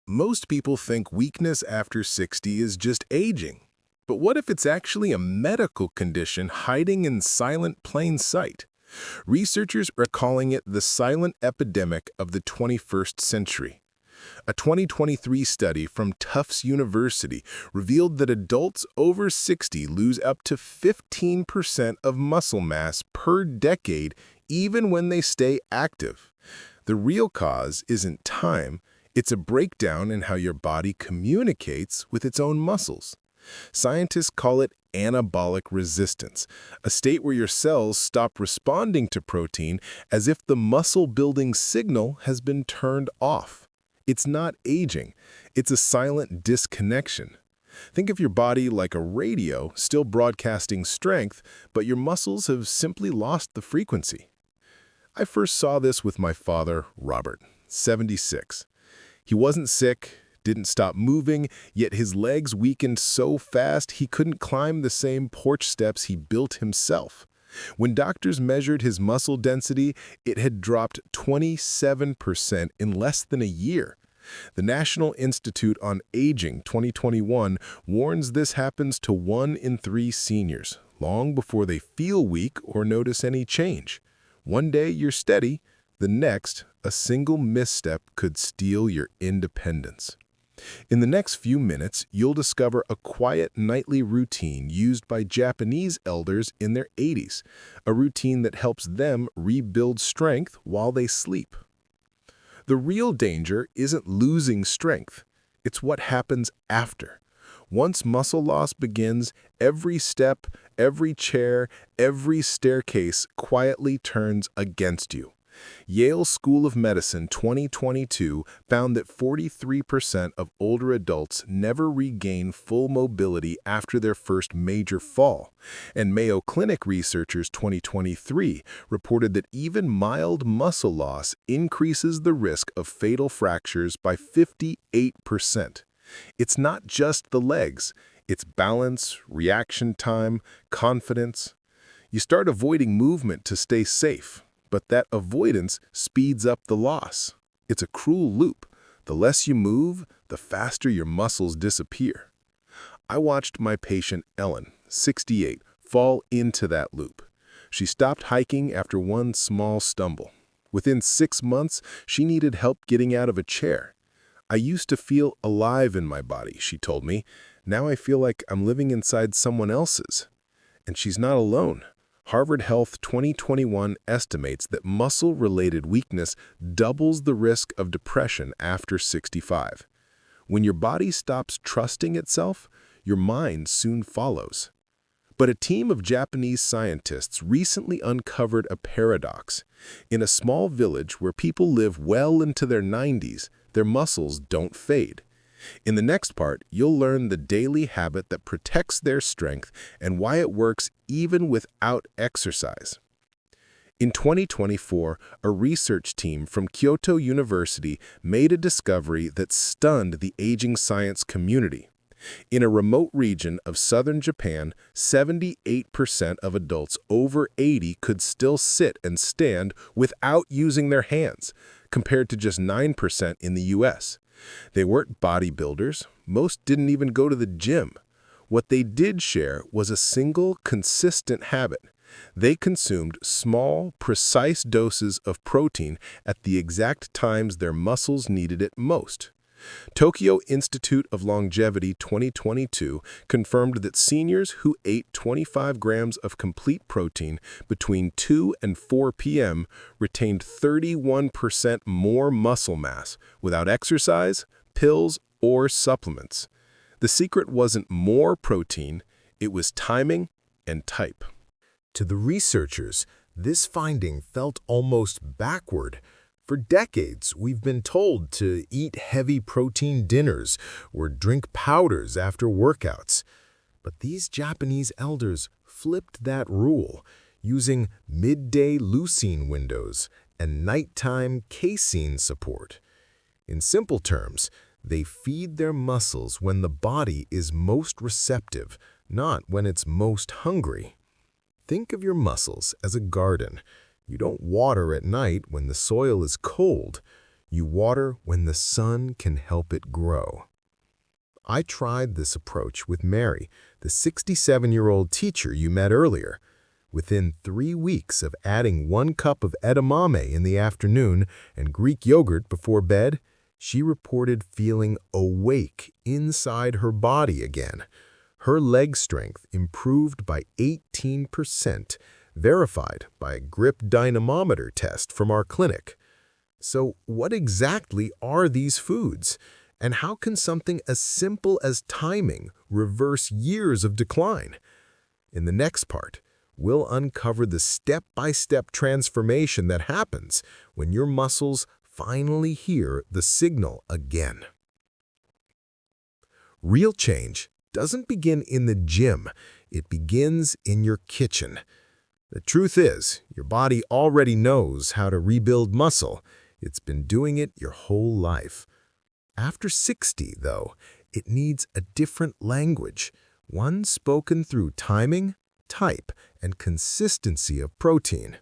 Most people think weakness after 60 is just aging. But what if it's actually a medical condition hiding in silent plain sight? Researchers are calling it the silent epidemic of the 21st century. A 2023 study from Tufts University revealed that adults over 60 lose up to 15% of muscle mass per decade even when they stay active. The real cause isn't time, it's a breakdown in how your body communicates with its own muscles. Scientists call it anabolic resistance, a state where your cells stop responding to protein as if the muscle-building signal has been turned off. It's not aging, it's a silent disconnection. Think of your body like a radio still broadcasting strength, but your muscles have simply lost the frequency. I first saw this with my father, Robert, 76. He wasn't sick, didn't stop moving, yet his legs weakened so fast he couldn't climb the same porch steps he built himself. When doctors measured his muscle density, it had dropped 27% in less than a year. The National Institute on Aging 2021 warns this happens to 1 in 3 seniors, long before they feel weak or notice any change. One day you're steady, the next, a single misstep could steal your independence. In the next few minutes, you'll discover a quiet nightly routine used by Japanese elders in their 80s, a routine that helps them rebuild strength while they sleep. The real danger isn't losing strength, it's what happens after. Once muscle loss begins, every step, every chair, every staircase quietly turns against you. Yale School of Medicine 2022 found that 43% of older adults never regain full mobility after their first major fall, and Mayo Clinic researchers 2023 reported that even mild muscle loss increases the risk of fatal fractures by 58%. It's not just the legs, it's balance, reaction time, confidence. You start avoiding movement to stay safe, but that avoidance speeds up the loss. It's a cruel loop. The less you move, the faster your muscles disappear. I watched my patient Ellen, 68, fall into that loop. She stopped hiking after one small stumble. Within 6 months, she needed help getting out of a chair. I used to feel alive in my body, she told me. Now I feel like I'm living inside someone else's. And she's not alone. Harvard Health 2021 estimates that muscle-related weakness doubles the risk of depression after 65. When your body stops trusting itself, your mind soon follows. But a team of Japanese scientists recently uncovered a paradox. In a small village where people live well into their 90s, their muscles don't fade. In the next part, you'll learn the daily habit that protects their strength and why it works even without exercise. In 2024, a research team from Kyoto University made a discovery that stunned the aging science community. In a remote region of southern Japan, 78% of adults over 80 could still sit and stand without using their hands, compared to just 9% in the US. They weren't bodybuilders. Most didn't even go to the gym. What they did share was a single, consistent habit. They consumed small, precise doses of protein at the exact times their muscles needed it most. Tokyo Institute of Longevity 2022 confirmed that seniors who ate 25 grams of complete protein between 2 and 4 p.m. retained 31% more muscle mass without exercise, pills, or supplements. The secret wasn't more protein, it was timing and type. To the researchers, this finding felt almost backward. For decades, we've been told to eat heavy protein dinners or drink powders after workouts. But these Japanese elders flipped that rule, using midday leucine windows and nighttime casein support. In simple terms, they feed their muscles when the body is most receptive, not when it's most hungry. Think of your muscles as a garden. You don't water at night when the soil is cold. You water when the sun can help it grow. I tried this approach with Mary, the 67-year-old teacher you met earlier. Within 3 weeks of adding 1 cup of edamame in the afternoon and Greek yogurt before bed, she reported feeling awake inside her body again. Her leg strength improved by 18%, verified by a grip dynamometer test from our clinic. So what exactly are these foods? And how can something as simple as timing reverse years of decline? In the next part, we'll uncover the step-by-step transformation that happens when your muscles finally hear the signal again. Real change doesn't begin in the gym, it begins in your kitchen. The truth is, your body already knows how to rebuild muscle. It's been doing it your whole life. After 60, though, it needs a different language, one spoken through timing, type, and consistency of protein.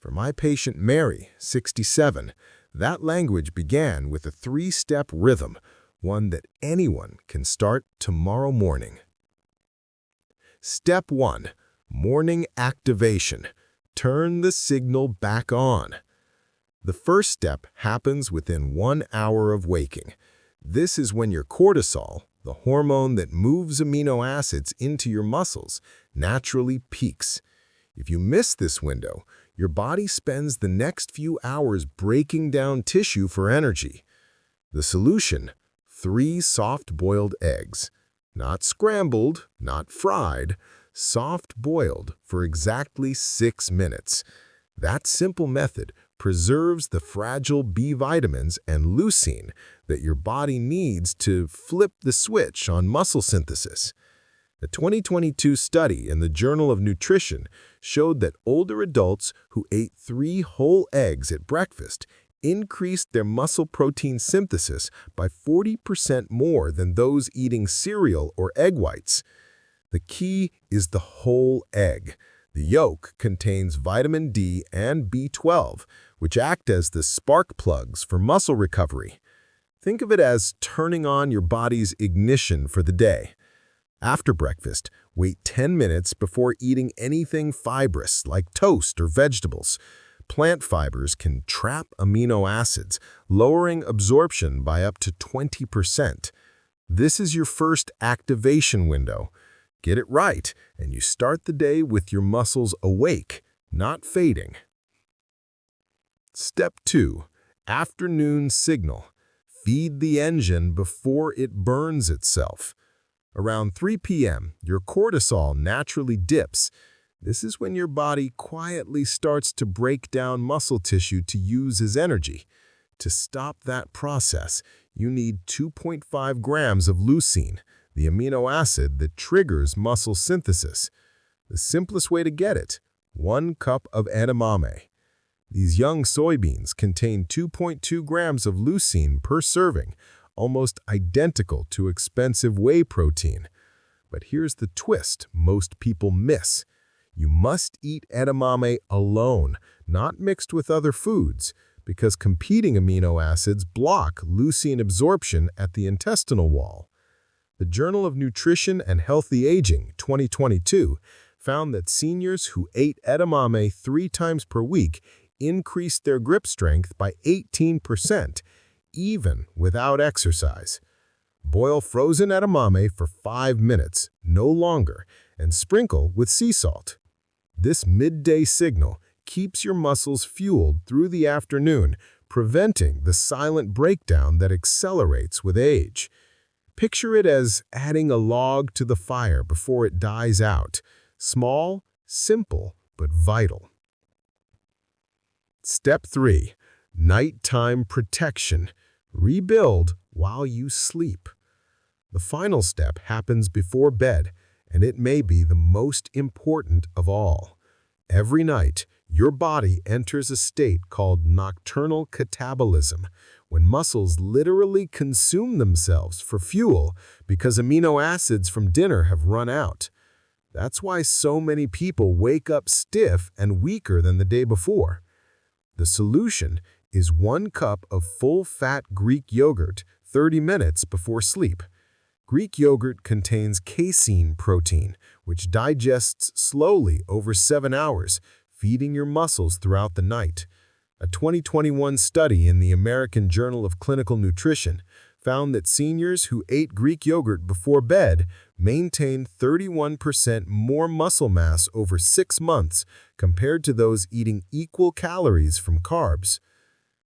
For my patient Mary, 67, that language began with a 3-step rhythm, one that anyone can start tomorrow morning. Step 1. Morning activation. Turn the signal back on. The first step happens within 1 hour of waking. This is when your cortisol, the hormone that moves amino acids into your muscles, naturally peaks. If you miss this window, your body spends the next few hours breaking down tissue for energy. The solution? 3 soft-boiled eggs. Not scrambled, not fried, soft-boiled for exactly 6 minutes. That simple method preserves the fragile B vitamins and leucine that your body needs to flip the switch on muscle synthesis. A 2022 study in the Journal of Nutrition showed that older adults who ate 3 whole eggs at breakfast increased their muscle protein synthesis by 40% more than those eating cereal or egg whites. The key is the whole egg. The yolk contains vitamin D and B12, which act as the spark plugs for muscle recovery. Think of it as turning on your body's ignition for the day. After breakfast, wait 10 minutes before eating anything fibrous like toast or vegetables. Plant fibers can trap amino acids, lowering absorption by up to 20%. This is your first activation window. Get it right, and you start the day with your muscles awake, not fading. Step 2. Afternoon signal. Feed the engine before it burns itself. Around 3 p.m., your cortisol naturally dips. This is when your body quietly starts to break down muscle tissue to use as energy. To stop that process, you need 2.5 grams of leucine, the amino acid that triggers muscle synthesis. The simplest way to get it, 1 cup of edamame. These young soybeans contain 2.2 grams of leucine per serving, almost identical to expensive whey protein. But here's the twist most people miss. You must eat edamame alone, not mixed with other foods, because competing amino acids block leucine absorption at the intestinal wall. The Journal of Nutrition and Healthy Aging, 2022, found that seniors who ate edamame 3 times per week increased their grip strength by 18%, even without exercise. Boil frozen edamame for 5 minutes, no longer, and sprinkle with sea salt. This midday signal keeps your muscles fueled through the afternoon, preventing the silent breakdown that accelerates with age. Picture it as adding a log to the fire before it dies out. Small, simple, but vital. Step 3. Nighttime protection. Rebuild while you sleep. The final step happens before bed, and it may be the most important of all. Every night, your body enters a state called nocturnal catabolism, when muscles literally consume themselves for fuel because amino acids from dinner have run out. That's why so many people wake up stiff and weaker than the day before. The solution is 1 cup of full-fat Greek yogurt 30 minutes before sleep. Greek yogurt contains casein protein, which digests slowly over 7 hours, feeding your muscles throughout the night. A 2021 study in the American Journal of Clinical Nutrition found that seniors who ate Greek yogurt before bed maintained 31% more muscle mass over 6 months compared to those eating equal calories from carbs.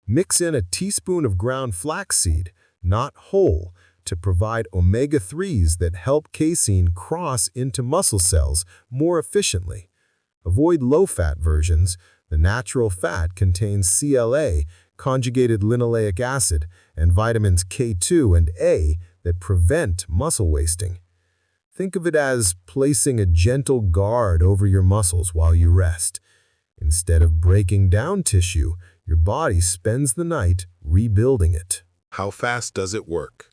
Mix in a teaspoon of ground flaxseed, not whole, to provide omega-3s that help casein cross into muscle cells more efficiently. Avoid low-fat versions. The natural fat contains CLA, conjugated linoleic acid, and vitamins K2 and A that prevent muscle wasting. Think of it as placing a gentle guard over your muscles while you rest. Instead of breaking down tissue, your body spends the night rebuilding it. How fast does it work?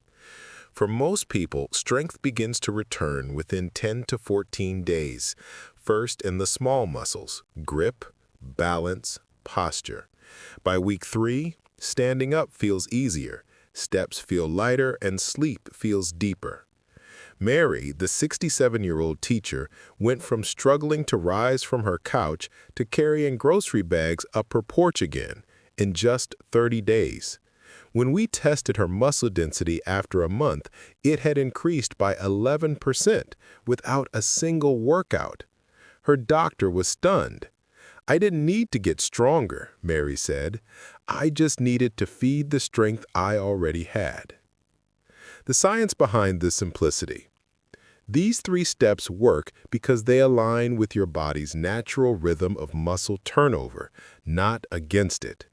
For most people, strength begins to return within 10 to 14 days, first in the small muscles, grip, balance, posture. By week 3, standing up feels easier, steps feel lighter, and sleep feels deeper. Mary, the 67-year-old teacher, went from struggling to rise from her couch to carrying grocery bags up her porch again in just 30 days. When we tested her muscle density after a month, it had increased by 11% without a single workout. Her doctor was stunned. "I didn't need to get stronger," Mary said. "I just needed to feed the strength I already had." The science behind this simplicity. These 3 steps work because they align with your body's natural rhythm of muscle turnover, not against it.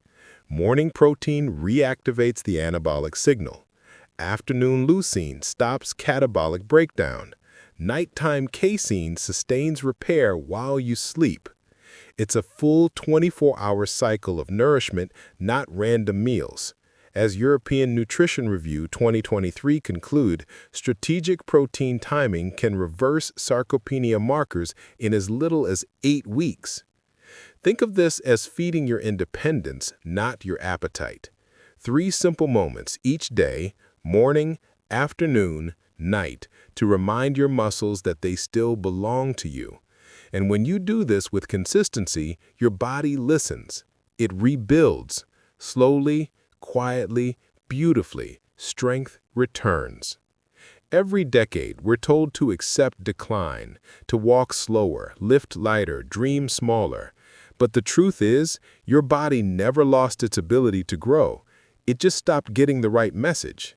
Morning protein reactivates the anabolic signal. Afternoon leucine stops catabolic breakdown. Nighttime casein sustains repair while you sleep. It's a full 24-hour cycle of nourishment, not random meals. As European Nutrition Review 2023 conclude, strategic protein timing can reverse sarcopenia markers in as little as 8 weeks. Think of this as feeding your independence, not your appetite. 3 simple moments each day, morning, afternoon, night, to remind your muscles that they still belong to you. And when you do this with consistency, your body listens. It rebuilds. Slowly, quietly, beautifully, strength returns. Every decade, we're told to accept decline, to walk slower, lift lighter, dream smaller. But the truth is, your body never lost its ability to grow. It just stopped getting the right message.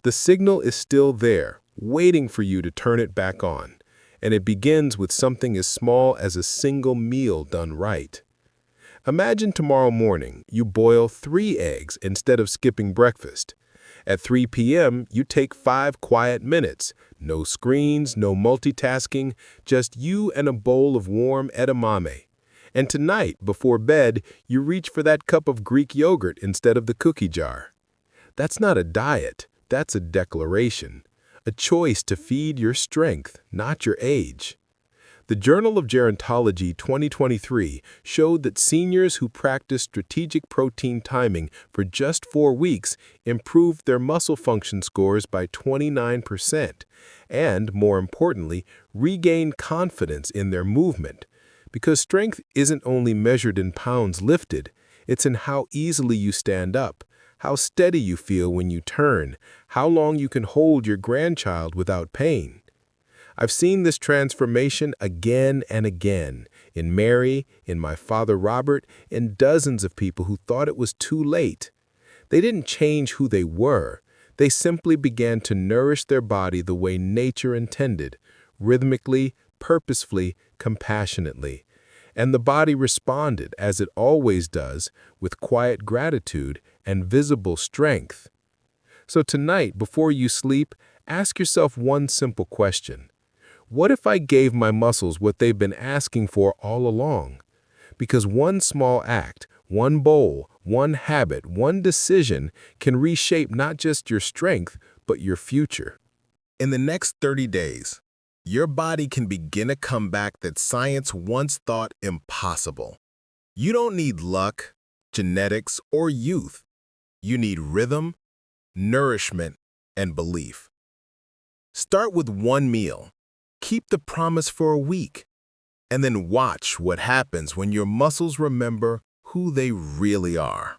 The signal is still there, waiting for you to turn it back on. And it begins with something as small as a single meal done right. Imagine tomorrow morning you boil 3 eggs instead of skipping breakfast. At 3 p.m., you take 5 quiet minutes. No screens, no multitasking, just you and a bowl of warm edamame. And tonight, before bed, you reach for that cup of Greek yogurt instead of the cookie jar. That's not a diet, that's a declaration. A choice to feed your strength, not your age. The Journal of Gerontology 2023 showed that seniors who practiced strategic protein timing for just 4 weeks improved their muscle function scores by 29% and, more importantly, regained confidence in their movement. Because strength isn't only measured in pounds lifted, it's in how easily you stand up, how steady you feel when you turn, how long you can hold your grandchild without pain. I've seen this transformation again and again, in Mary, in my father Robert, and dozens of people who thought it was too late. They didn't change who they were. They simply began to nourish their body the way nature intended, rhythmically, purposefully, compassionately. And the body responded, as it always does, with quiet gratitude and visible strength. So tonight, before you sleep, ask yourself one simple question. What if I gave my muscles what they've been asking for all along? Because one small act, one bowl, one habit, one decision can reshape not just your strength, but your future. In the next 30 days, your body can begin a comeback that science once thought impossible. You don't need luck, genetics, or youth. You need rhythm, nourishment, and belief. Start with one meal. Keep the promise for a week. And then watch what happens when your muscles remember who they really are.